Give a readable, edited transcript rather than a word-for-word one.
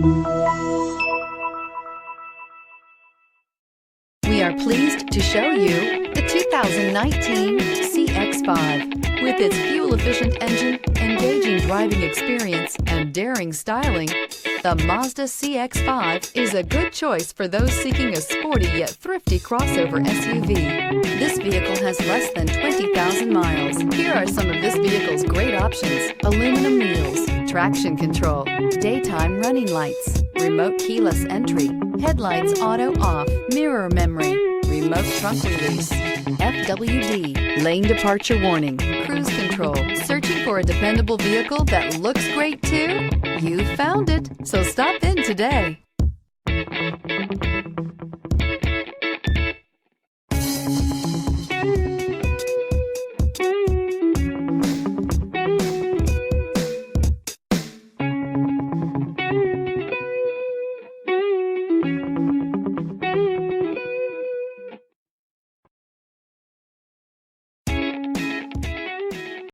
We are pleased to show you the 2019 CX-5. With its fuel-efficient engine, engaging driving experience, and daring styling, the Mazda CX-5 is a good choice for those seeking a sporty yet thrifty crossover SUV. This vehicle has less than 20,000 miles. Here are some of this vehicle's great options: aluminum wheels, traction control, daytime running lights, remote keyless entry, headlights auto off, mirror memory, remote trunk release, FWD, lane departure warning, cruise control. Searching for a dependable vehicle that looks great too? You found it, so stop in today.